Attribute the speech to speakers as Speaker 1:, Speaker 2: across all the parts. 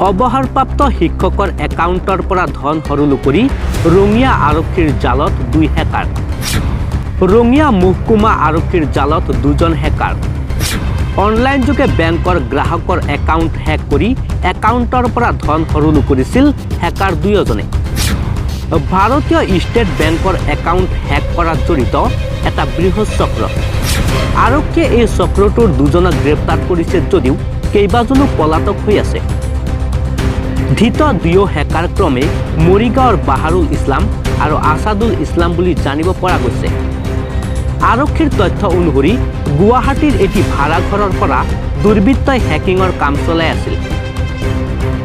Speaker 1: অৱসৰপ্ৰাপ্ত শিক্ষকৰ একাউণ্টৰ পৰা ধন হৰুলু কৰি ৰঙিয়া আৰক্ষীৰ জালত 2 হেকাৰ। ৰঙিয়া মহকুমা আৰক্ষীৰ জালত 2জন হেকাৰ। অনলাইন যোগে বেংকৰ গ্ৰাহকৰ একাউণ্ট হেক কৰি একাউণ্টৰ পৰা ধন হৰুলু কৰিছিল হেকাৰ 2জনে। ভাৰতীয় ষ্টেট বেংকৰ একাউণ্ট হেক কৰাত জড়িত এটা বৃহৎ চক্ৰ। আৰক্ষীয়ে এই চক্ৰটোৰ 2জনক গ্ৰেপ্তাৰ কৰিছে যদিও কেইবাজনো পলাতক হৈ আছে। ধৃত 2 হেকাৰ ক্ৰমে মৰিগাঁৱৰ বাহাৰুল ইছলাম আৰু আছাদুল ইছলাম বুলি জানিব পৰা গৈছে। আৰক্ষীৰ তথ্য অনুসৰি গুৱাহাটীৰ এটি ভাড়াঘৰৰ পৰা দুৰ্বৃত্তই হেকিঙৰ কাম চলাই আছিল।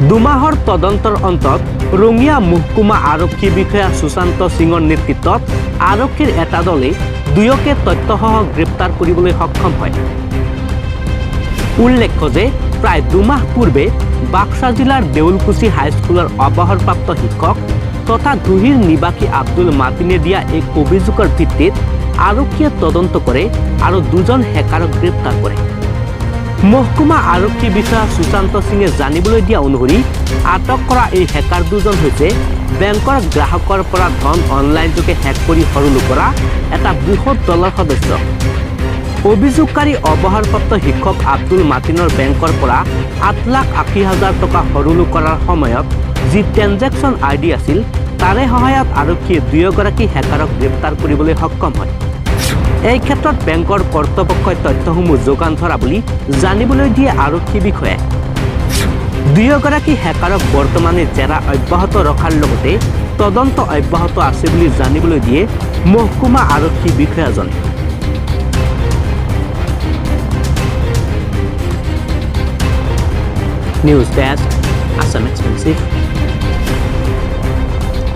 Speaker 1: 2 মাহৰ তদন্তৰ অন্তত ৰঙিয়া মহকুমা আৰক্ষী বিষয়া সুশান্ত সিঙৰ নেতৃত্বত আৰক্ষীৰ এটা দলে 2কে তথ্যসহ গ্ৰেপ্তাৰ কৰিবলৈ সক্ষম হয়। উল্লেখ্য যে প্ৰায় 2 মাহ পূৰ্বে বাক্সা জিলাৰ দেউলকুচি হাইস্কুলৰ অৱসৰপ্ৰাপ্ত শিক্ষক তথা ধুহিৰ নিবাসী আব্দুল মাতিনে দিয়া এক অভিযোগৰ ভিত্তিত আৰক্ষীয়ে তদন্ত কৰে আৰু 2জন হেকাৰক গ্ৰেপ্তাৰ কৰে। মহকুমা আৰক্ষী বিষয়া সুশান্ত সিঙে জানিবলৈ দিয়া অনুসৰি আটক কৰা এই হেকাৰ 2জন হৈছে বেংকৰ গ্ৰাহকৰ পৰা ধন অনলাইন যোগে হেক কৰি হৰুলু কৰা এটা বৃহৎ দলৰ সদস্য। অভিযোগকাৰী অৱসৰপ্ৰাপ্ত শিক্ষক আব্দুল মাতিনৰ বেংকৰ পৰা 8,80,000 টকা হৰুলু কৰাৰ সময়ত যি ট্ৰেনজেকশ্যন আইডি আছিল তাৰে সহায়ত আৰক্ষীয়ে 2গৰাকী হেকাৰক গ্ৰেপ্তাৰ কৰিবলৈ সক্ষম হয়। এই ক্ষেত্ৰত বেংকৰ কৰ্তৃপক্ষই তথ্যসমূহ যোগান ধৰা বুলি জানিবলৈ দিয়ে আৰক্ষী বিষয়াই। 2গৰাকী হেকাৰক বৰ্তমানে জেৰা অব্যাহত ৰখাৰ লগতে তদন্ত অব্যাহত আছে বুলি জানিবলৈ দিয়ে মহকুমা আৰক্ষী বিষয়াজনে। News Desk, Assam Expensive.